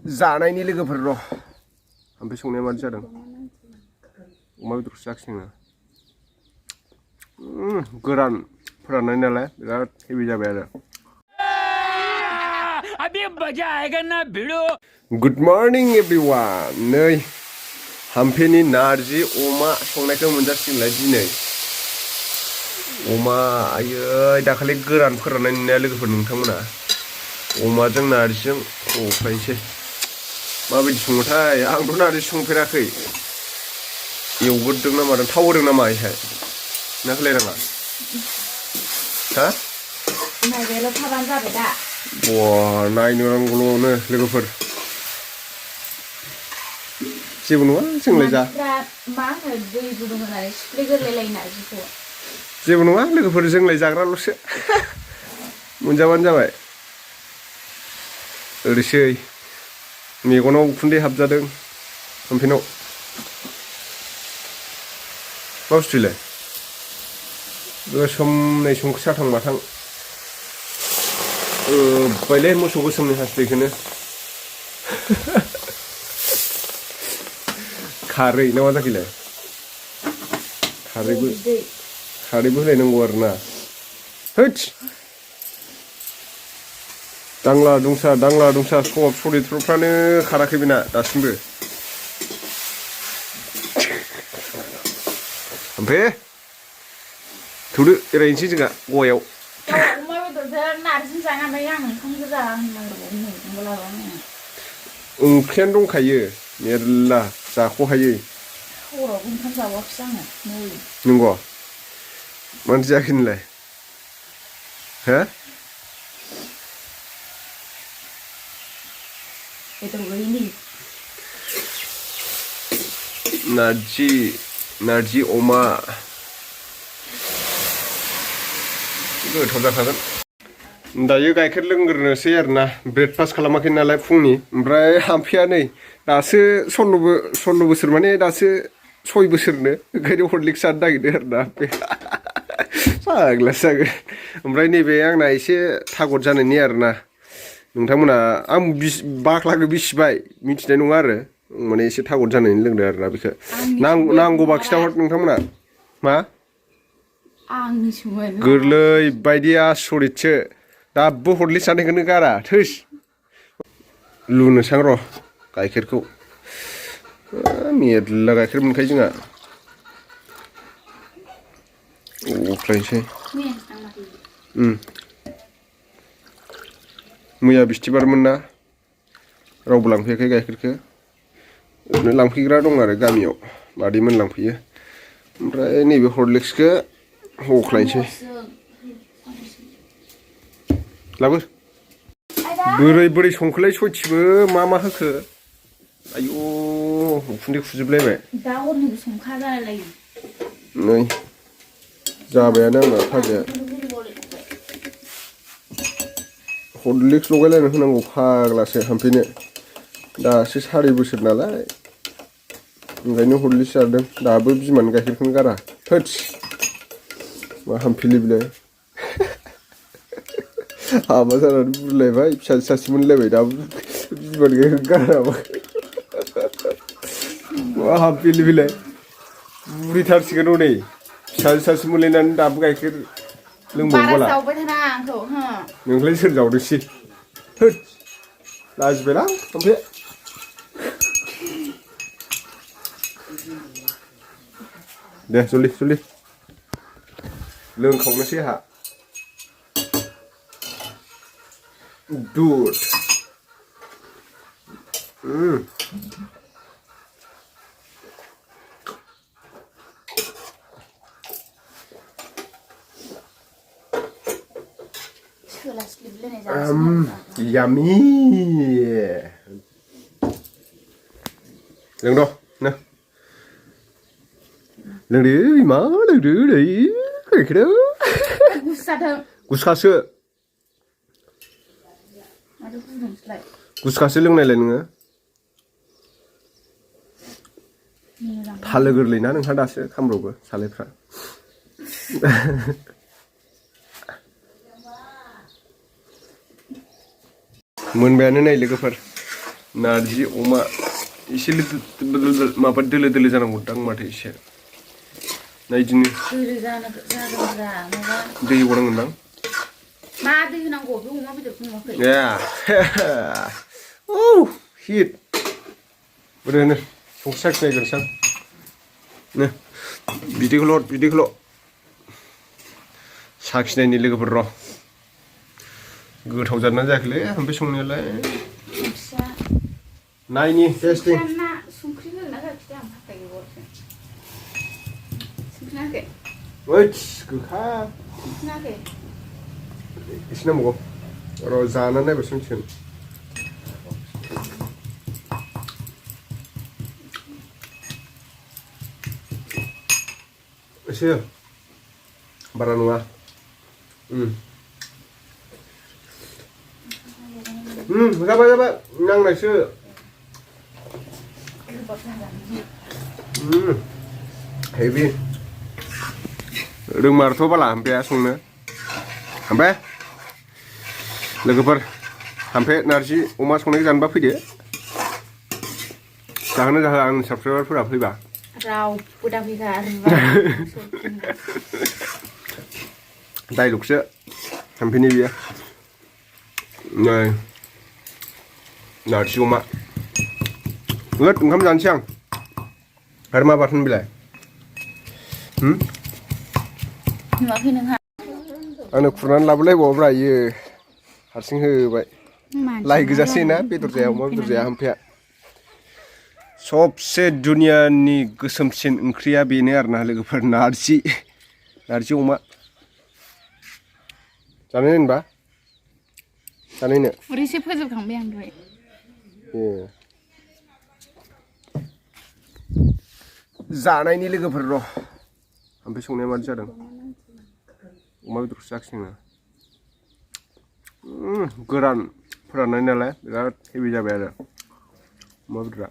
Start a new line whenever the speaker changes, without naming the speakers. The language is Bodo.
जानायनि लोगोफोर र' ओमफ्राय संनाया मादि जादों अमा बेदरखौ जाखिनाङा गोरान फोराननाय नालाय बिराद हेभि जाबाय आरो गुड मर्निं एभ्रिवान नै हाम्पेनि नारजि अमा संनायखौ मोनजासिगोनलाय दिनै अमा आयै दाखालि गोरान फोराननाय नुनाया लोगोफोर नोंथांमोना अमाजों नारजिजों अफायसै माबायदि सङोथाय आंथ' नारजि संफेराखै एवगोरदों ना मादों थाव होदों नामा इहाय ना होलायनाङा हा
नायबायल' थाबानो जाबाय दा
बा नायनो नांगौल'नो लोगोफोर जेबो नङा जोंलाय जा
मा होनो दै गुदुं होनानै सिफ्लेगोरलायलायो नारजिखौ
जेबो नङा लोगोफोर जोंलाय जाग्राल'सो मोनजाबानो जाबाय ओरैसै मेगनाव उखुन्दै हाबजादों हाम्पेनाव मा बुस्थुलाय गोसोमनै संख्रि साथां माथां बायलै मोसौ गोसोमनि हासुदैखौनो खारै ना मा जाखैलाय खारैबो होलायनांगौ आरो ना हैद दांला दुंसा सब सरिथ्रफ्रानो खाराखै बेना दासिमबो ओमफ्राय थौदो बेरायनोसै जोंहा गवायाव
अमा बेदरजों नारजि जानानै आं ओंखाम गोजा होननांगौ
ओंख्रियानो दंखायो मेरला जाख'हायै
हरावबो ओंखाम जाबावाखैसो आङो
नंगौ मानसि जायाखै नोंलाय हो
बेदर गैयिनि
नारजि अमा गोथाव जाखागोन दायो गाइखेर लोंग्रोनोसै आरोना ब्रेकफास्ट खालामाखै नालाय फुंनि ओमफ्राय हाम्पेया नै दासो 16 बोसोर माने दासो 6 बोसोरनो ओंखायनो हरलिक्स जानो नागिरदों आरोना फाग्लासो जागोन ओमफ्राय नैबे आंना एसे थागद जानायनि आरोना नोंथांमोना आं बाख्लाखौ बिसिबाय मिथिनाय नङा आरो माने एसे थागद जानायनि लोंदों आरोना बेखौ नांगौबा खिथाहर नोंथांमोना मा गोरलै बायदि आसरितसो दाबो हरलिक्स जानायखौनो गारा थैस लुनोसां र' गाइखेरखौ मेरला गाइखेर मोनखायो जोंहा अख्लायनोसै मैया बिस्थिबारमोन ना रावबो लांफैयाखै गाइखेरखौ ओरैनो लांफैग्रा दं आरो गामियाव मादैमोन लांफैयो ओमफ्राय नैबे हरलिक्सखौ हख्लायनोसै लाबो बोरै संखोलाय सयथिबो मा होखो आयु उखुन्दै खुजोबलायबाय
दा हरनिबो संखा जालायलायो
नै जाबायानो आंना फाजाया हरलिक्स लगायलायनो होनांगौ फाग्लासो हाम्पेनो दासो 4 बोसोर नालाय ओंखायनो हरलिक्स जादों दाबो बिमानि गाइखेरखौनो गारा थोदस मा हाम्पेलै बिलाय हाबा जानानै बुरलायबाय फिसाजो सासे मोनलायबाय दाबो बिमानि गाइखेर गाराबा मा हाम्पेलै बिलाय बुरिथारसिगोन हनै फिसाजो सासे मोनलायनानै दाबो गाइखेर लोंबावला नोंलाय सोर जावदोंसै थोद लाजिबायलां ओमफ्राय दे जलदि लोंखावनोसै आंहा दुध yummy loंद' नो लोंदो मा लोंदो नै गाइखेरा गुसखासो गुसखासो लोंनायलाय नोङो थालो गोरलै ना नोंहा दासो खामब्रबो सालायफ्रा मोनबायानो नै लोगोफोर नारजि अमा एसे माबा दोलो दोलो जानांगौ दां माथो एसे ना इदिनो
दोलो जागोनब्रा माबा
दै होबावनांगोनदां
मा दै होनांगौ बे अमा बेदरखौ नुवाखै
हिट बोरोनो संख्रि साखिनायग्रोनोसां नो बिदैखौल' साखिनायनि लोगोफोर र' गोथाव जादोंना जायाखैलै ओमफ्राय संनायालाय नायनि टेस्टिं
संख्रि होना होआखै आं फाथै गरसे संख्रि नाङाखै
ओइस गोखा
संख्रि नाङाखै
एसे नांबावगौ र' जानानै नायबासो मिथिगोन एसे बारा नङा जाबाय नांनायसो हेभि रोंमारथ' बाला हाम्पेया संनो हाम्पे लोगोफोर हाम्पे नारजि अमा संनायखौ जानोबा फैदो जाहोनो जाहोआ आंनि साबस्क्राइबारफोरा फैबा
रावबो दाफैखा
डाइलगसो हाम्पेनि बियो नै नारजि अमा होद ओंखाम जानोसै आं आरो मा बाथोन बिलाय
नुवाखै नोंहा
आंनो खुरनानै लाबोलायबावाब्रा इयो हारसिं होबाय लाइ गोजासै ना बेदर जाया अमा बेदर जाया हाम्पेया सबसे दुनियानि गोसोमसिन ओंख्रिया बेनो आरोना लोगोफोर नारजि अमा जानो होनबा जानायनो
खुरैसे फोजोबखांबाय आं दहाय
जानायनि लोगोफोर र' ओमफ्राय संनाया मादि जादों अमा बेदरखौ जाखिनो गोरान फोराननाय नालाय बिराद हेभि जाबाय आरो अमा बेदरा